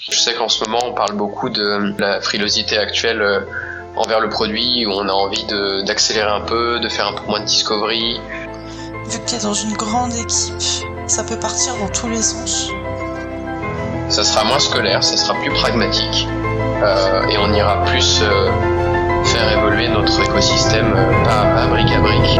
Je sais qu'en ce moment, on parle beaucoup de la frilosité actuelle envers le produit, où on a envie d'accélérer un peu, de faire un peu moins de discovery. Vu que tu es dans une grande équipe, ça peut partir dans tous les sens. Ça sera moins scolaire, ça sera plus pragmatique, et on ira plus faire évoluer notre écosystème pas à pas, brique à brique.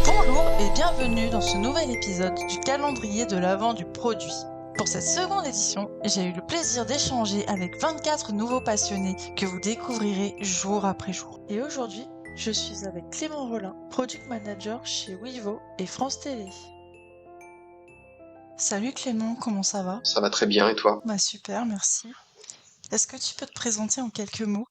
Bonjour et bienvenue dans ce nouvel épisode du calendrier de l'Avent du produit. Pour cette seconde édition, j'ai eu le plaisir d'échanger avec 24 nouveaux passionnés que vous découvrirez jour après jour. Et aujourd'hui, je suis avec Clément Rollin, Product Manager chez Wivo et France Télé. Salut Clément, comment ça va? Ça va très bien, et toi? Bah super, merci. Est-ce que tu peux te présenter en quelques mots?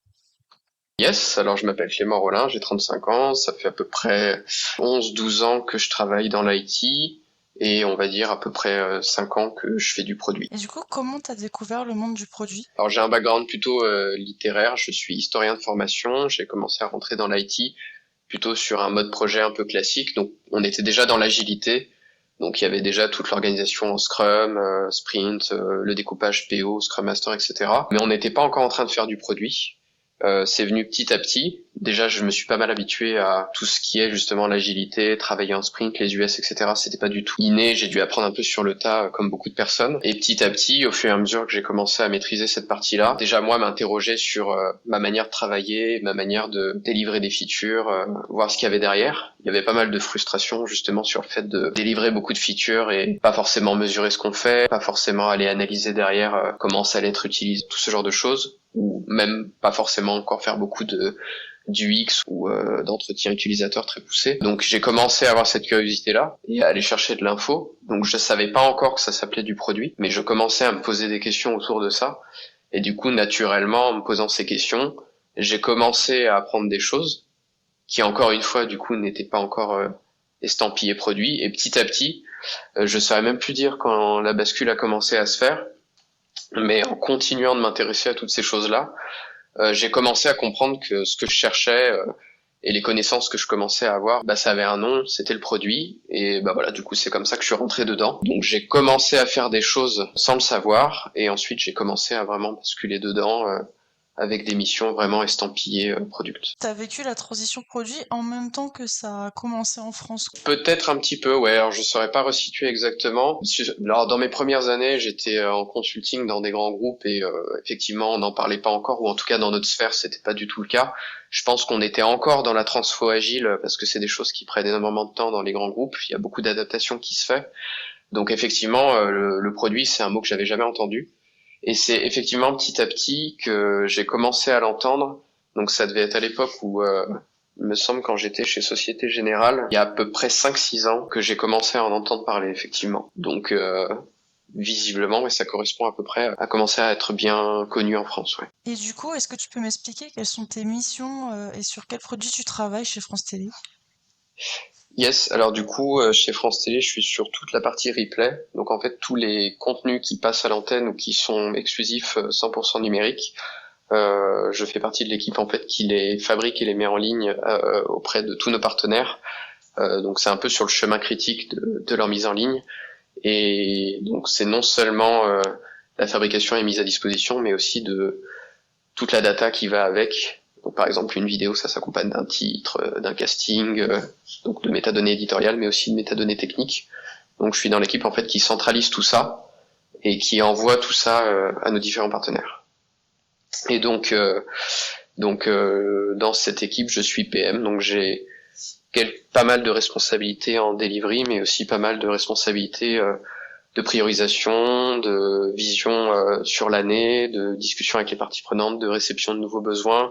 Yes, alors je m'appelle Clément Rollin, j'ai 35 ans, ça fait à peu près 11-12 ans que je travaille dans l'IT, et on va dire à peu près 5 ans que je fais du produit. Et du coup, comment t'as découvert le monde du produit? Alors j'ai un background plutôt littéraire, je suis historien de formation, j'ai commencé à rentrer dans l'IT plutôt sur un mode projet un peu classique, donc on était déjà dans l'agilité, donc il y avait déjà toute l'organisation en Scrum, Sprint, le découpage PO, Scrum Master, etc. Mais on n'était pas encore en train de faire du produit. C'est venu petit à petit. Déjà, je me suis pas mal habitué à tout ce qui est justement l'agilité, travailler en sprint, les US, etc. C'était pas du tout inné. J'ai dû apprendre un peu sur le tas, comme beaucoup de personnes. Et petit à petit, au fur et à mesure que j'ai commencé à maîtriser cette partie-là, déjà moi m'interroger sur ma manière de travailler, ma manière de délivrer des features, voir ce qu'il y avait derrière. Il y avait pas mal de frustration justement sur le fait de délivrer beaucoup de features et pas forcément mesurer ce qu'on fait, pas forcément aller analyser derrière comment ça allait être utilisé, tout ce genre de choses, ou même pas forcément encore faire beaucoup d'UX ou d'entretien utilisateur très poussé. Donc j'ai commencé à avoir cette curiosité-là et à aller chercher de l'info. Donc je savais pas encore que ça s'appelait du produit, mais je commençais à me poser des questions autour de ça. Et du coup, naturellement, en me posant ces questions, j'ai commencé à apprendre des choses qui, encore une fois, du coup, n'étaient pas encore estampillées produits. Et petit à petit, je saurais même plus dire quand la bascule a commencé à se faire, mais en continuant de m'intéresser à toutes ces choses-là, j'ai commencé à comprendre que ce que je cherchais et les connaissances que je commençais à avoir, bah ça avait un nom, c'était le produit, et bah voilà, du coup c'est comme ça que je suis rentré dedans. Donc j'ai commencé à faire des choses sans le savoir, et ensuite j'ai commencé à vraiment basculer dedans avec des missions vraiment estampillées product. T'as vécu la transition produit en même temps que ça a commencé en France. Peut-être un petit peu, ouais. Alors je saurais pas resituer exactement. Alors dans mes premières années, j'étais en consulting dans des grands groupes et effectivement, on n'en parlait pas encore, ou en tout cas dans notre sphère, c'était pas du tout le cas. Je pense qu'on était encore dans la transfo agile parce que c'est des choses qui prennent énormément de temps dans les grands groupes. Il y a beaucoup d'adaptation qui se fait. Donc effectivement, le produit, c'est un mot que j'avais jamais entendu. Et c'est effectivement petit à petit que j'ai commencé à l'entendre. Donc ça devait être à l'époque où il me semble quand j'étais chez Société Générale, il y a à peu près 5-6 ans que j'ai commencé à en entendre parler, effectivement. Donc, visiblement, ouais, ça correspond à peu près à commencer à être bien connu en France, ouais. Et du coup, est-ce que tu peux m'expliquer quelles sont tes missions et sur quel produit tu travailles chez France Télé? Yes, alors du coup, chez France Télé, je suis sur toute la partie replay. Donc en fait, tous les contenus qui passent à l'antenne ou qui sont exclusifs 100% numériques, je fais partie de l'équipe en fait qui les fabrique et les met en ligne auprès de tous nos partenaires. Donc c'est un peu sur le chemin critique de leur mise en ligne. Et donc c'est non seulement la fabrication et mise à disposition, mais aussi de toute la data qui va avec. Donc par exemple une vidéo, ça s'accompagne d'un titre, d'un casting, donc de métadonnées éditoriales, mais aussi de métadonnées techniques. Donc je suis dans l'équipe en fait qui centralise tout ça et qui envoie tout ça à nos différents partenaires. Et dans cette équipe, je suis PM, donc j'ai pas mal de responsabilités en delivery, mais aussi pas mal de responsabilités de priorisation, de vision sur l'année, de discussion avec les parties prenantes, de réception de nouveaux besoins,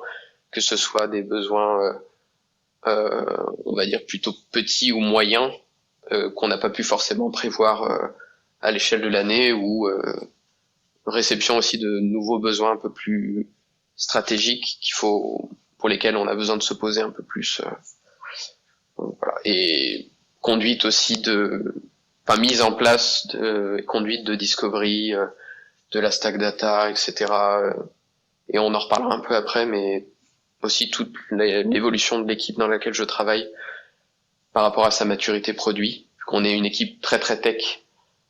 que ce soit des besoins, on va dire, plutôt petits ou moyens, qu'on n'a pas pu forcément prévoir à l'échelle de l'année, ou réception aussi de nouveaux besoins un peu plus stratégiques pour lesquels on a besoin de se poser un peu plus. Voilà. Et conduite aussi mise en place de conduite de discovery, de la stack data, etc. Et on en reparlera un peu après, mais aussi toute l'évolution de l'équipe dans laquelle je travaille par rapport à sa maturité produit. On est une équipe très très tech.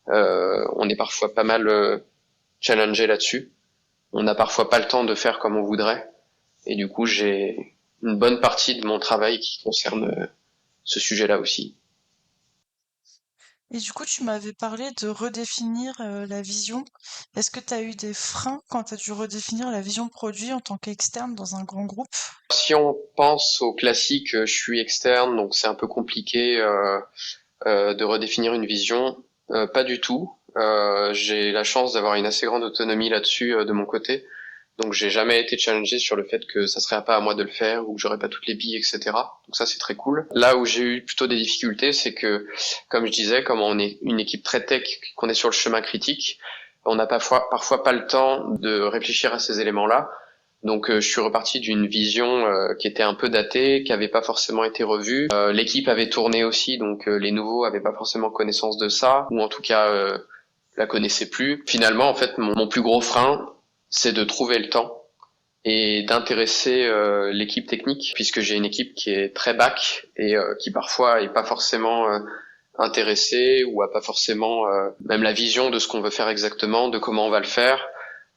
On est parfois pas mal challenger là-dessus. On n'a parfois pas le temps de faire comme on voudrait. Et du coup, j'ai une bonne partie de mon travail qui concerne ce sujet-là aussi. Et du coup, tu m'avais parlé de redéfinir la vision. Est-ce que tu as eu des freins quand tu as dû redéfinir la vision produit en tant qu'externe dans un grand groupe? Si on pense au classique, je suis externe, donc c'est un peu compliqué de redéfinir une vision. Pas du tout. J'ai la chance d'avoir une assez grande autonomie là-dessus de mon côté. Donc j'ai jamais été challengé sur le fait que ça serait pas à moi de le faire ou que j'aurais pas toutes les billes, etc. Donc ça c'est très cool. Là où j'ai eu plutôt des difficultés, c'est que, comme je disais, comme on est une équipe très tech, qu'on est sur le chemin critique, on n'a parfois pas le temps de réfléchir à ces éléments-là. Donc je suis reparti d'une vision qui était un peu datée, qui avait pas forcément été revue. L'équipe avait tourné aussi, donc les nouveaux avaient pas forcément connaissance de ça, ou en tout cas la connaissaient plus. Finalement, en fait, mon plus gros frein, c'est de trouver le temps et d'intéresser l'équipe technique, puisque j'ai une équipe qui est très back et qui parfois est pas forcément intéressée ou a pas forcément même la vision de ce qu'on veut faire exactement, de comment on va le faire.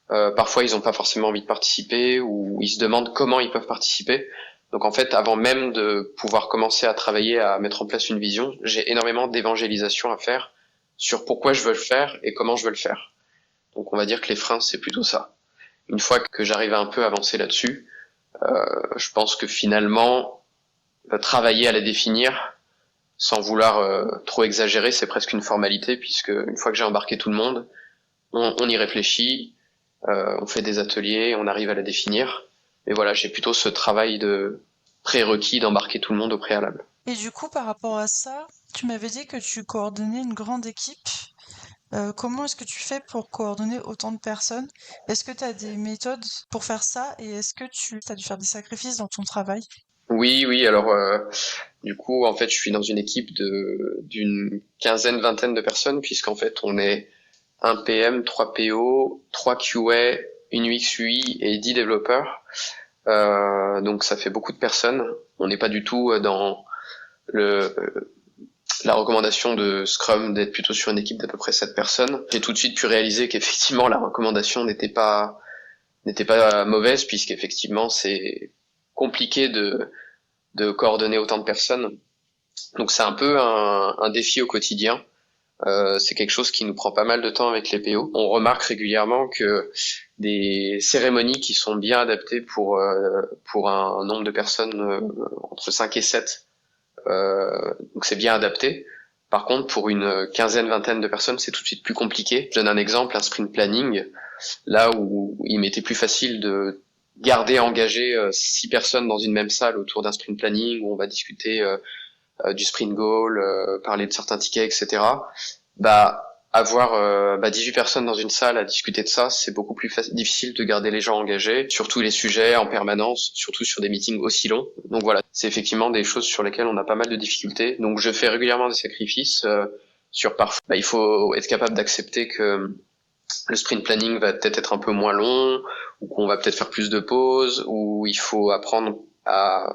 Parfois, ils n'ont pas forcément envie de participer ou ils se demandent comment ils peuvent participer. Donc en fait, avant même de pouvoir commencer à travailler, à mettre en place une vision, j'ai énormément d'évangélisation à faire sur pourquoi je veux le faire et comment je veux le faire. Donc on va dire que les freins, c'est plutôt ça. Une fois que j'arrive à un peu avancer là-dessus, je pense que finalement, travailler à la définir, sans vouloir trop exagérer, c'est presque une formalité, puisque une fois que j'ai embarqué tout le monde, on y réfléchit, on fait des ateliers, on arrive à la définir. Mais voilà, j'ai plutôt ce travail de prérequis d'embarquer tout le monde au préalable. Et du coup, par rapport à ça, tu m'avais dit que tu coordonnais une grande équipe. Comment est-ce que tu fais pour coordonner autant de personnes? Est-ce que tu as des méthodes pour faire ça? Et est-ce que tu as dû faire des sacrifices dans ton travail? Oui, alors du coup, en fait, je suis dans une équipe d'une quinzaine, vingtaine de personnes, puisqu'en fait, on est un PM, 3 PO, 3 QA, une UX UI et 10 développeurs. Donc ça fait beaucoup de personnes. On n'est pas du tout dans le la recommandation de Scrum d'être plutôt sur une équipe d'à peu près 7 personnes. J'ai tout de suite pu réaliser qu'effectivement la recommandation n'était pas mauvaise, puisqu'effectivement c'est compliqué de coordonner autant de personnes. Donc c'est un peu un défi au quotidien. C'est quelque chose qui nous prend pas mal de temps avec les PO. On remarque régulièrement que des cérémonies qui sont bien adaptées pour un nombre de personnes entre 5 et 7, donc c'est bien adapté. Par contre, pour une quinzaine, vingtaine de personnes, c'est tout de suite plus compliqué. Je donne un exemple, un sprint planning, là où il m'était plus facile de garder engagé 6 personnes dans une même salle autour d'un sprint planning où on va discuter du sprint goal, parler de certains tickets, etc. Avoir 18 personnes dans une salle à discuter de ça, c'est beaucoup plus difficile de garder les gens engagés sur tous les sujets en permanence, surtout sur des meetings aussi longs. Donc voilà, c'est effectivement des choses sur lesquelles on a pas mal de difficultés. Donc je fais régulièrement des sacrifices sur parfois. Il faut être capable d'accepter que le sprint planning va peut-être être un peu moins long, ou qu'on va peut-être faire plus de pauses, ou il faut apprendre à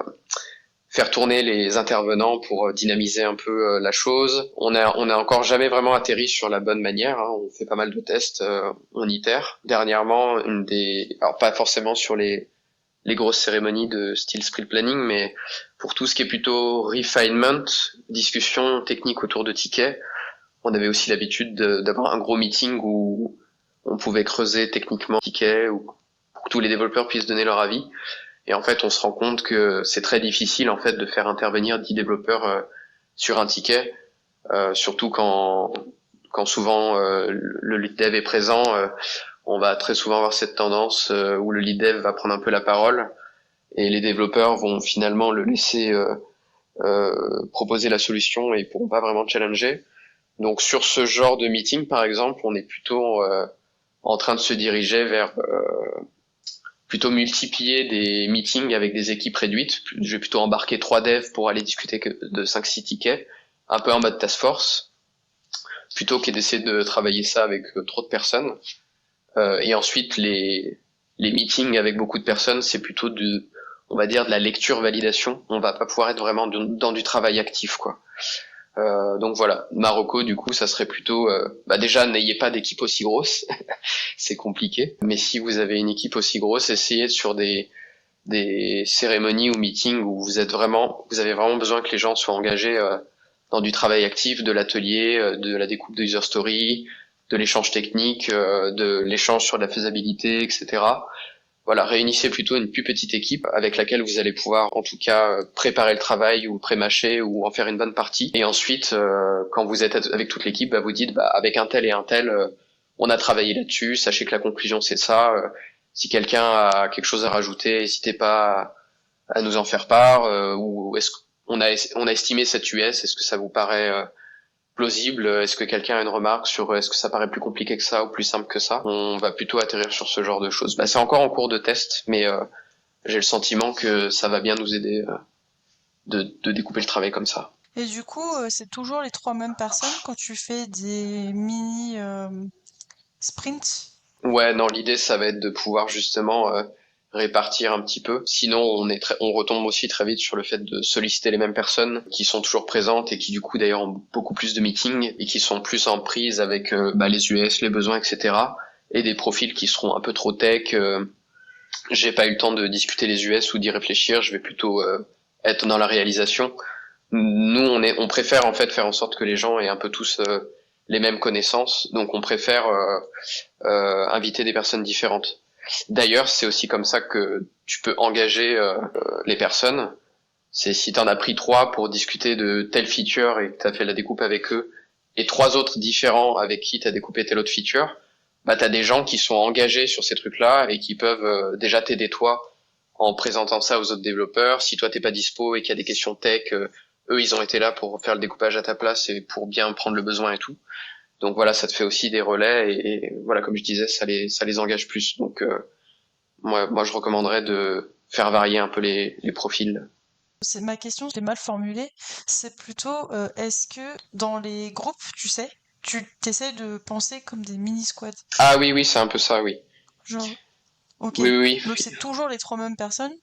faire tourner les intervenants pour dynamiser un peu la chose. On a encore jamais vraiment atterri sur la bonne manière, hein. On fait pas mal de tests, on itère. Dernièrement, alors pas forcément sur les grosses cérémonies de style sprint planning, mais pour tout ce qui est plutôt refinement, discussion technique autour de tickets, on avait aussi l'habitude d'avoir un gros meeting où on pouvait creuser techniquement le ticket, ou pour que tous les développeurs puissent donner leur avis. Et en fait, on se rend compte que c'est très difficile en fait de faire intervenir 10 développeurs sur un ticket, surtout quand souvent le lead dev est présent. On va très souvent avoir cette tendance où le lead dev va prendre un peu la parole et les développeurs vont finalement le laisser proposer la solution et pourront pas vraiment challenger. Donc sur ce genre de meeting, par exemple, on est plutôt en train de se diriger vers plutôt multiplier des meetings avec des équipes réduites. Je vais plutôt embarquer 3 devs pour aller discuter de 5-6 tickets, un peu en mode task force, plutôt que d'essayer de travailler ça avec trop de personnes. Et ensuite, les meetings avec beaucoup de personnes, c'est plutôt on va dire, de la lecture-validation. On va pas pouvoir être vraiment dans du travail actif, quoi. Donc voilà, Marocco du coup ça serait plutôt déjà n'ayez pas d'équipe aussi grosse, c'est compliqué. Mais si vous avez une équipe aussi grosse, essayez sur des cérémonies ou meetings où vous avez vraiment besoin que les gens soient engagés dans du travail actif, de l'atelier, de la découpe de user story, de l'échange technique, de l'échange sur la faisabilité, etc. Voilà, réunissez plutôt une plus petite équipe avec laquelle vous allez pouvoir en tout cas préparer le travail ou pré-mâcher ou en faire une bonne partie. Et ensuite, quand vous êtes avec toute l'équipe, vous dites avec un tel et un tel, on a travaillé là-dessus, sachez que la conclusion c'est ça. Si quelqu'un a quelque chose à rajouter, n'hésitez pas à nous en faire part. Ou est-ce qu'on a estimé cette US, est-ce que ça vous paraît plausible? Est-ce que quelqu'un a une remarque sur est-ce que ça paraît plus compliqué que ça ou plus simple que ça? On va plutôt atterrir sur ce genre de choses. C'est encore en cours de test, mais j'ai le sentiment que ça va bien nous aider de découper le travail comme ça. Et du coup, c'est toujours les 3 mêmes personnes quand tu fais des mini sprints? Ouais, non, l'idée ça va être de pouvoir justement répartir un petit peu. Sinon, on retombe aussi très vite sur le fait de solliciter les mêmes personnes qui sont toujours présentes et qui du coup d'ailleurs ont beaucoup plus de meetings et qui sont plus en prise avec les US, les besoins, etc. Et des profils qui seront un peu trop tech. J'ai pas eu le temps de discuter les US ou d'y réfléchir. Je vais plutôt être dans la réalisation. Nous, on préfère en fait faire en sorte que les gens aient un peu tous les mêmes connaissances. Donc, on préfère inviter des personnes différentes. D'ailleurs, c'est aussi comme ça que tu peux engager les personnes. C'est si t'en as pris 3 pour discuter de telle feature et que t'as fait la découpe avec eux, et 3 autres différents avec qui t'as découpé telle autre feature, t'as des gens qui sont engagés sur ces trucs-là et qui peuvent déjà t'aider toi en présentant ça aux autres développeurs. Si toi t'es pas dispo et qu'il y a des questions tech, eux ils ont été là pour faire le découpage à ta place et pour bien prendre le besoin et tout. Donc voilà, ça te fait aussi des relais et voilà, comme je disais, ça les engage plus. Donc moi je recommanderais de faire varier un peu les profils. C'est ma question, je l'ai mal formulée. C'est plutôt, est-ce que dans les groupes, tu sais, tu t'essaies de penser comme des mini squads? Ah oui, oui, c'est un peu ça, oui. Genre, ok. Oui, oui, Donc oui. c'est toujours les 3 mêmes personnes.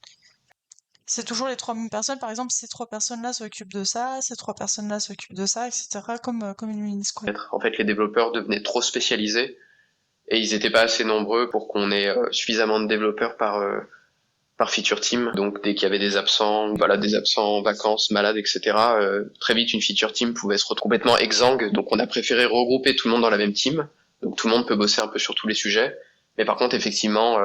C'est toujours les 3 mêmes personnes. Par exemple, ces 3 personnes-là s'occupent de ça, ces 3 personnes-là s'occupent de ça, etc. Comme une mini squad. En fait, les développeurs devenaient trop spécialisés et ils étaient pas assez nombreux pour qu'on ait suffisamment de développeurs par feature team. Donc dès qu'il y avait des absents, des absents en vacances, malades, etc. Très vite une feature team pouvait se retrouver complètement exsangue. Donc on a préféré regrouper tout le monde dans la même team. Donc tout le monde peut bosser un peu sur tous les sujets. Mais par contre effectivement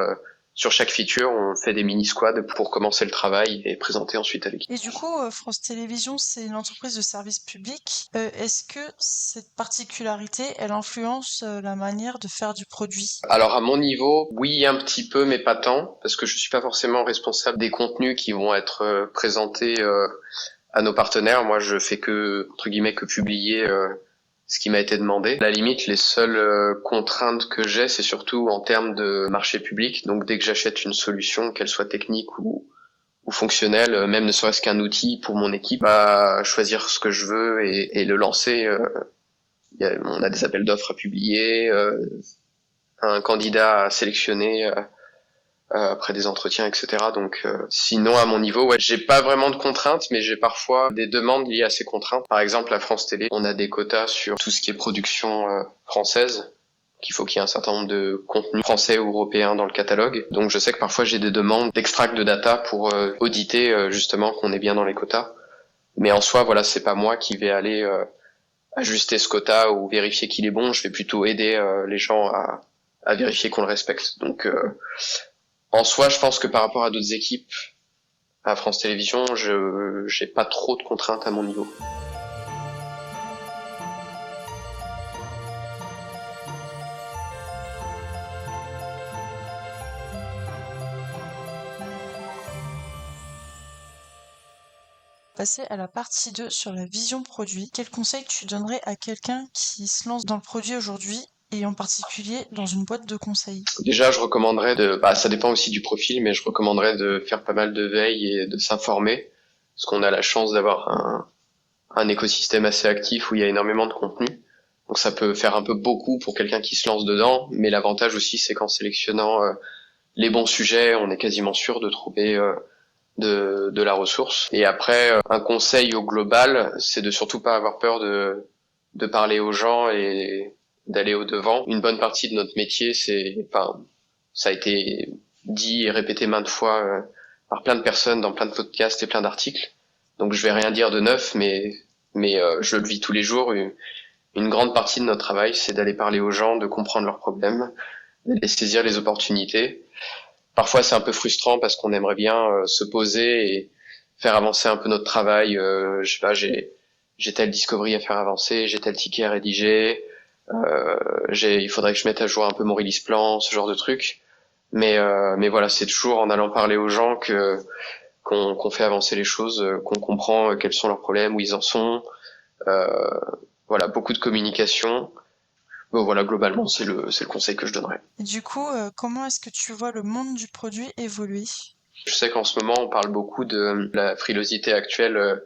sur chaque feature on fait des mini squads pour commencer le travail et présenter ensuite à l'équipe. Et du coup, France Télévisions, c'est une entreprise de service public. Est-ce que cette particularité, elle influence la manière de faire du produit? Alors à mon niveau, oui un petit peu mais pas tant parce que je suis pas forcément responsable des contenus qui vont être présentés à nos partenaires. Moi, je fais que, entre guillemets, que publier ce qui m'a été demandé. À la limite, les seules contraintes que j'ai, c'est surtout en termes de marché public. Donc, dès que j'achète une solution, qu'elle soit technique ou fonctionnelle, même ne serait-ce qu'un outil pour mon équipe, choisir ce que je veux et le lancer. On a des appels d'offres à publier, un candidat à sélectionner. Après des entretiens, etc. Donc, sinon à mon niveau, ouais, j'ai pas vraiment de contraintes, mais j'ai parfois des demandes liées à ces contraintes. Par exemple, à France Télé, on a des quotas sur tout ce qui est production française, qu'il faut qu'il y ait un certain nombre de contenus français ou européens dans le catalogue. Donc, je sais que parfois j'ai des demandes d'extract de data pour auditer justement qu'on est bien dans les quotas. Mais en soi, voilà, c'est pas moi qui vais aller ajuster ce quota ou vérifier qu'il est bon. Je vais plutôt aider les gens à vérifier qu'on le respecte. Donc en soi, je pense que par rapport à d'autres équipes à France Télévisions, je j'ai pas trop de contraintes à mon niveau. Passer à la partie 2 sur la vision produit. Quel conseil tu donnerais à quelqu'un qui se lance dans le produit aujourd'hui et en particulier dans une boîte de conseil? Déjà, je recommanderais ça dépend aussi du profil, mais je recommanderais de faire pas mal de veille et de s'informer, parce qu'on a la chance d'avoir un écosystème assez actif où il y a énormément de contenu. Donc ça peut faire un peu beaucoup pour quelqu'un qui se lance dedans, mais l'avantage aussi, c'est qu'en sélectionnant les bons sujets, on est quasiment sûr de trouver de la ressource. Et après, un conseil au global, c'est de surtout pas avoir peur de parler aux gens et d'aller au devant. Une bonne partie de notre métier, ça a été dit et répété maintes fois par plein de personnes dans plein de podcasts et plein d'articles. Donc je vais rien dire de neuf, mais je le vis tous les jours. Une grande partie de notre travail, c'est d'aller parler aux gens, de comprendre leurs problèmes, d'aller saisir les opportunités. Parfois, c'est un peu frustrant parce qu'on aimerait bien se poser et faire avancer un peu notre travail. Je sais pas, j'ai tel discovery à faire avancer, j'ai tel ticket à rédiger, il faudrait que je mette à jour un peu mon release plan, ce genre de trucs. Mais voilà, c'est toujours en allant parler aux gens qu'on fait avancer les choses, qu'on comprend quels sont leurs problèmes, où ils en sont. Euh, voilà, beaucoup de communication. Bon, voilà, globalement, c'est le conseil que je donnerais. Et du coup, comment est-ce que tu vois le monde du produit évoluer? Je sais qu'en ce moment, on parle beaucoup de la frilosité actuelle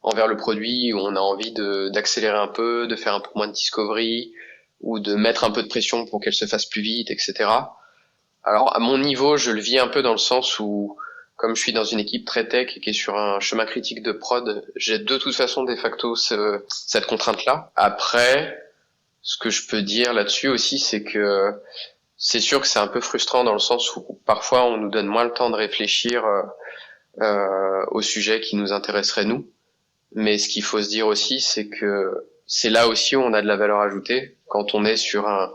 envers le produit, où on a envie d'accélérer un peu, de faire un peu moins de discovery, ou de mettre un peu de pression pour qu'elle se fasse plus vite, etc. Alors, à mon niveau, je le vis un peu dans le sens où, comme je suis dans une équipe très tech et qui est sur un chemin critique de prod, j'ai de toute façon de facto cette contrainte-là. Après, ce que je peux dire là-dessus aussi, c'est que c'est sûr que c'est un peu frustrant dans le sens où parfois on nous donne moins le temps de réfléchir au sujet qui nous intéresserait nous. Mais ce qu'il faut se dire aussi, c'est que c'est là aussi où on a de la valeur ajoutée. Quand on est sur un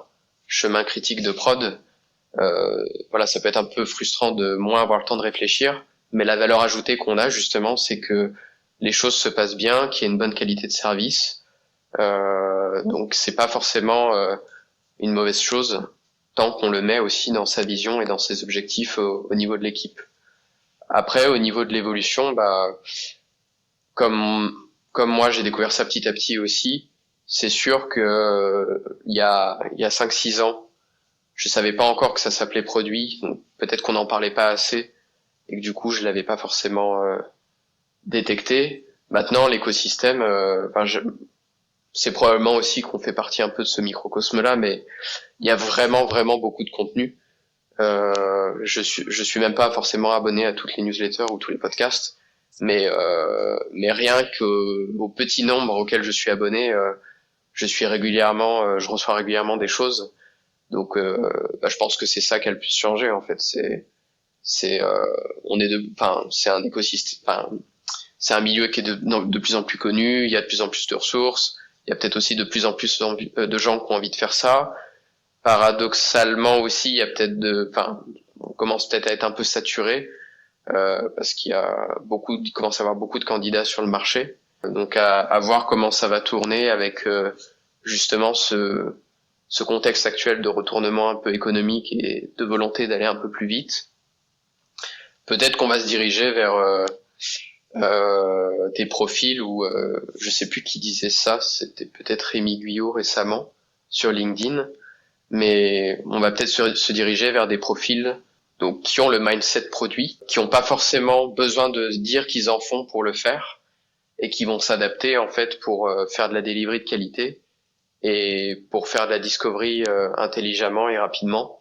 chemin critique de prod, voilà, ça peut être un peu frustrant de moins avoir le temps de réfléchir. Mais la valeur ajoutée qu'on a justement, c'est que les choses se passent bien, qu'il y ait une bonne qualité de service. Donc c'est pas forcément une mauvaise chose tant qu'on le met aussi dans sa vision et dans ses objectifs au niveau de l'équipe. Après, au niveau de l'évolution, comme comme moi j'ai découvert ça petit à petit aussi, c'est sûr que il y a 5-6 ans, je savais pas encore que ça s'appelait produit, donc peut-être qu'on n'en parlait pas assez et que du coup je l'avais pas forcément détecté. Maintenant l'écosystème, c'est probablement aussi qu'on fait partie un peu de ce microcosme-là, mais il y a vraiment vraiment beaucoup de contenu. Je suis même pas forcément abonné à toutes les newsletters ou tous les podcasts, mais rien qu'au petit nombre auquel je suis abonné, je reçois régulièrement des choses. Donc, je pense que c'est ça qui a le plus changé en fait. C'est, on est enfin, c'est un écosystème, enfin, c'est un milieu qui est de plus en plus connu. Il y a de plus en plus de ressources. Il y a peut-être aussi de plus en plus de gens qui ont envie de faire ça. Paradoxalement aussi, il y a on commence peut-être à être un peu saturé parce il commence à y avoir beaucoup de candidats sur le marché. Donc à voir comment ça va tourner avec justement ce contexte actuel de retournement un peu économique et de volonté d'aller un peu plus vite. Peut-être qu'on va se diriger vers des profils où je sais plus qui disait ça, c'était peut-être Rémi Guyot récemment sur LinkedIn. Mais on va peut-être se diriger vers des profils donc qui ont le mindset produit, qui n'ont pas forcément besoin de dire qu'ils en font pour le faire et qui vont s'adapter en fait pour faire de la delivery de qualité et pour faire de la discovery intelligemment et rapidement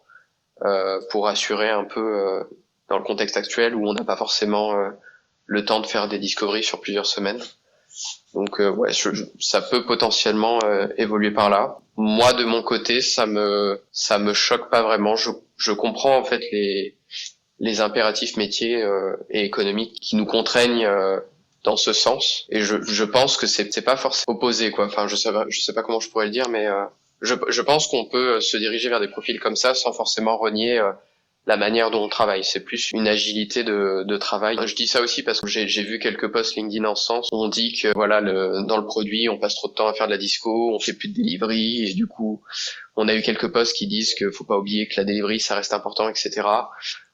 pour assurer un peu dans le contexte actuel où on n'a pas forcément le temps de faire des discoveries sur plusieurs semaines. Donc ouais, ça peut potentiellement évoluer par là. Moi de mon côté, ça me choque pas vraiment. Je comprends en fait les impératifs métiers et économiques qui nous contraignent dans ce sens. Et je pense que c'est pas forcément opposé quoi. Enfin je sais pas comment je pourrais le dire, mais je pense qu'on peut se diriger vers des profils comme ça sans forcément renier la manière dont on travaille. C'est plus une agilité de travail. Je dis ça aussi parce que j'ai vu quelques posts LinkedIn en ce sens où on dit que voilà, dans le produit, on passe trop de temps à faire de la disco, on fait plus de delivery et du coup, on a eu quelques posts qui disent que faut pas oublier que la delivery, ça reste important, etc.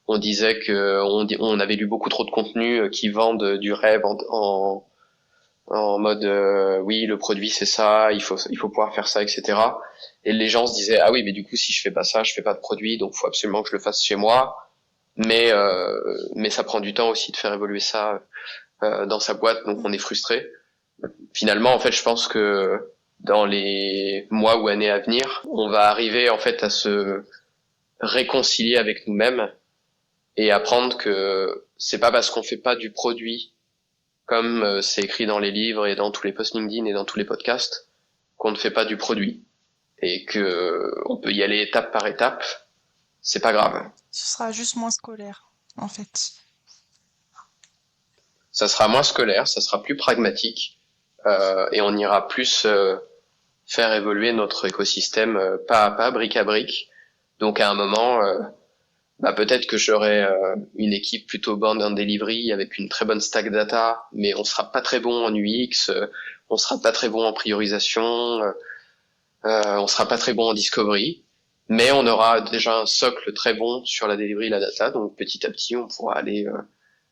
On disait que on avait lu beaucoup trop de contenu qui vendent du rêve en mode oui, le produit c'est ça, il faut pouvoir faire ça, etc. Et les gens se disaient ah oui, mais du coup si je fais pas ça, je fais pas de produit, donc faut absolument que je le fasse chez moi. Mais ça prend du temps aussi de faire évoluer ça dans sa boîte, donc on est frustré. Finalement, en fait, je pense que dans les mois ou années à venir, on va arriver en fait à se réconcilier avec nous-mêmes et apprendre que c'est pas parce qu'on fait pas du produit comme c'est écrit dans les livres et dans tous les posts LinkedIn et dans tous les podcasts qu'on ne fait pas du produit et que on peut y aller étape par étape, c'est pas grave. Ce sera juste moins scolaire, en fait. Ça sera moins scolaire, ça sera plus pragmatique et on ira plus faire évoluer notre écosystème pas à pas, brique à brique. Donc à un moment, peut-être que j'aurai une équipe plutôt born and delivery avec une très bonne stack data, mais on sera pas très bon en UX, on sera pas très bon en priorisation, on sera pas très bon en discovery, mais on aura déjà un socle très bon sur la delivery et la data, donc petit à petit on pourra aller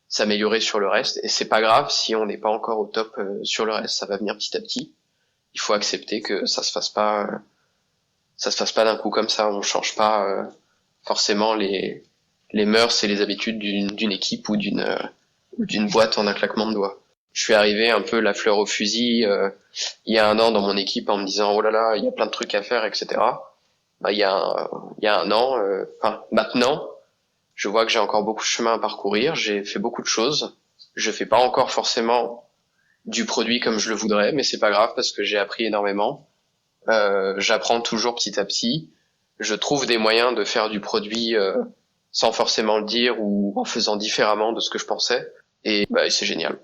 s'améliorer sur le reste, et c'est pas grave si on n'est pas encore au top sur le reste, ça va venir petit à petit. Il faut accepter que ça se fasse pas d'un coup comme ça, on change pas forcément les mœurs et les habitudes d'une équipe ou d'une boîte en un claquement de doigts. Je suis arrivé un peu la fleur au fusil il y a un an dans mon équipe en me disant oh là là, il y a plein de trucs à faire, etc. Il y a un an, maintenant, je vois que j'ai encore beaucoup de chemin à parcourir, j'ai fait beaucoup de choses, je fais pas encore forcément du produit comme je le voudrais, mais c'est pas grave parce que j'ai appris énormément. J'apprends toujours petit à petit. Je trouve des moyens de faire du produit sans forcément le dire ou en faisant différemment de ce que je pensais. Et c'est génial.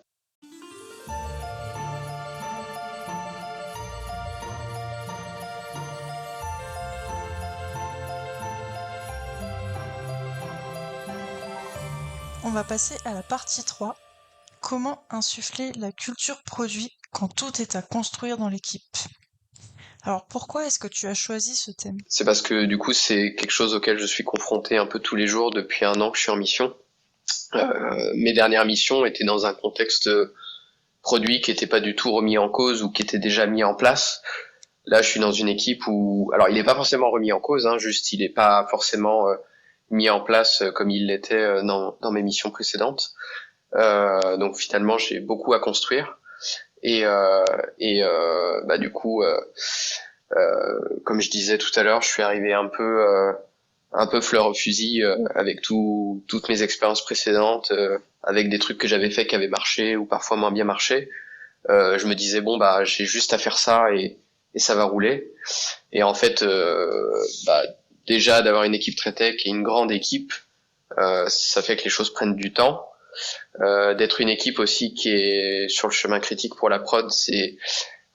On va passer à la partie 3. Comment insuffler la culture produit quand tout est à construire dans l'équipe? Alors pourquoi est-ce que tu as choisi ce thème? C'est parce que du coup c'est quelque chose auquel je suis confronté un peu tous les jours depuis un an que je suis en mission. Mes dernières missions étaient dans un contexte produit qui était pas du tout remis en cause ou qui était déjà mis en place. Là, je suis dans une équipe où, alors, il n'est pas forcément remis en cause, juste il n'est pas forcément mis en place comme il l'était dans mes missions précédentes. Donc finalement, j'ai beaucoup à construire et du coup, comme je disais tout à l'heure, je suis arrivé un peu fleur au fusil avec toutes mes expériences précédentes, avec des trucs que j'avais fait qui avaient marché ou parfois moins bien marché. Je me disais bon j'ai juste à faire ça et ça va rouler. Et en fait, déjà d'avoir une équipe très tech et une grande équipe, ça fait que les choses prennent du temps. D'être une équipe aussi qui est sur le chemin critique pour la prod, c'est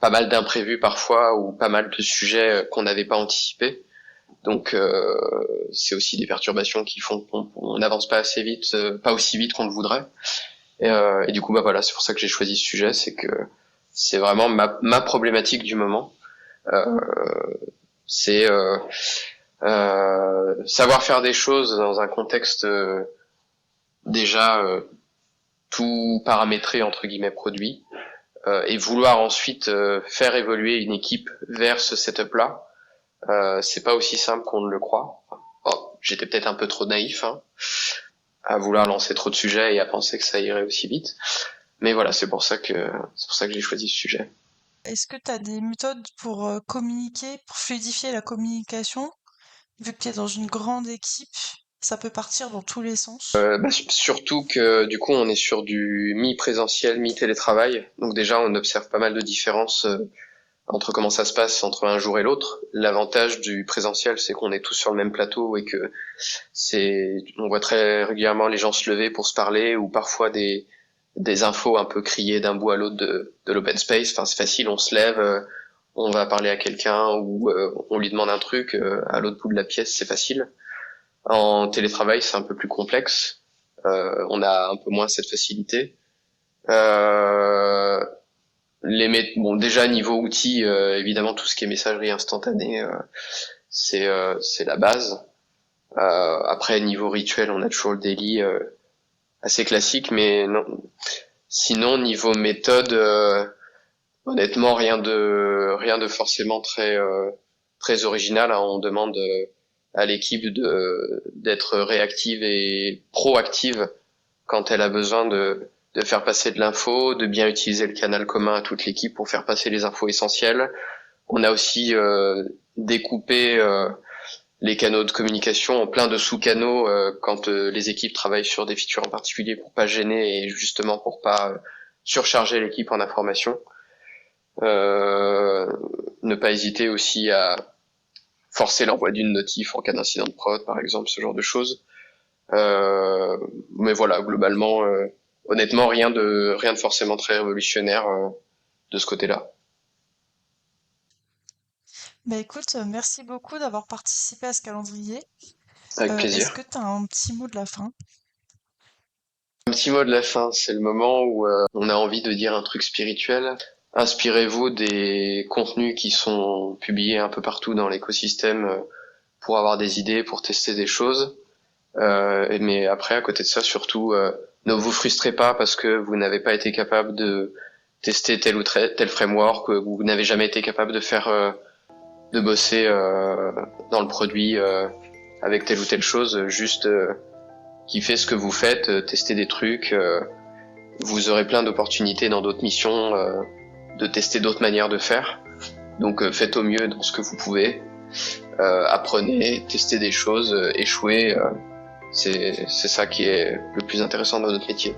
pas mal d'imprévus parfois ou pas mal de sujets qu'on n'avait pas anticipés. Donc c'est aussi des perturbations qui font qu'on n'avance pas assez vite, pas aussi vite qu'on le voudrait. Et du coup voilà, c'est pour ça que j'ai choisi ce sujet, c'est que c'est vraiment ma problématique du moment. C'est savoir faire des choses dans un contexte déjà tout paramétré entre guillemets produit, et vouloir ensuite faire évoluer une équipe vers ce setup-là. C'est pas aussi simple qu'on ne le croit. J'étais peut-être un peu trop naïf à vouloir lancer trop de sujets et à penser que ça irait aussi vite. Mais voilà, c'est pour ça que j'ai choisi ce sujet. Est-ce que tu as des méthodes pour communiquer, pour fluidifier la communication? Vu que tu es dans une grande équipe, ça peut partir dans tous les sens. Surtout que du coup on est sur du mi-présentiel, mi-télétravail. Donc déjà on observe pas mal de différences entre comment ça se passe entre un jour et l'autre. L'avantage du présentiel, c'est qu'on est tous sur le même plateau et que on voit très régulièrement les gens se lever pour se parler ou parfois des infos un peu criées d'un bout à l'autre de l'open space. Enfin, c'est facile, on se lève, on va parler à quelqu'un ou on lui demande un truc à l'autre bout de la pièce, c'est facile. En télétravail, c'est un peu plus complexe. On a un peu moins cette facilité. Déjà niveau outils, évidemment tout ce qui est messagerie instantanée, c'est la base. Après niveau rituel, on a toujours le daily assez classique, mais non. Sinon niveau méthode, honnêtement rien de forcément très original. On demande à l'équipe d'être réactive et proactive quand elle a besoin de faire passer de l'info, de bien utiliser le canal commun à toute l'équipe pour faire passer les infos essentielles. On a aussi découpé les canaux de communication en plein de sous-canaux quand les équipes travaillent sur des features en particulier pour pas gêner et justement pour pas surcharger l'équipe en information. Ne pas hésiter aussi à forcer l'envoi d'une notif en cas d'incident de prod, par exemple, ce genre de choses. Mais voilà, globalement, honnêtement, rien de forcément très révolutionnaire de ce côté-là. Bah écoute, merci beaucoup d'avoir participé à ce calendrier. Avec Est-ce plaisir. que tu as un petit mot de la fin? Un petit mot de la fin, c'est le moment où on a envie de dire un truc spirituel. Inspirez-vous des contenus qui sont publiés un peu partout dans l'écosystème pour avoir des idées, pour tester des choses. Mais après, à côté de ça, surtout, ne vous frustrez pas parce que vous n'avez pas été capable de tester tel ou tel framework, vous n'avez jamais été capable de faire, de bosser dans le produit avec telle ou telle chose. Juste kiffez ce que vous faites, testez des trucs. Vous aurez plein d'opportunités dans d'autres missions de tester d'autres manières de faire. Donc faites au mieux dans ce que vous pouvez. Apprenez, testez des choses, échouez. C'est ça qui est le plus intéressant dans notre métier.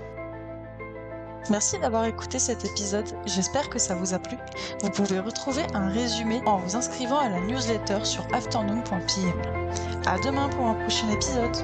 Merci d'avoir écouté cet épisode, j'espère que ça vous a plu. Vous pouvez retrouver un résumé en vous inscrivant à la newsletter sur afternoon.pm. À demain pour un prochain épisode.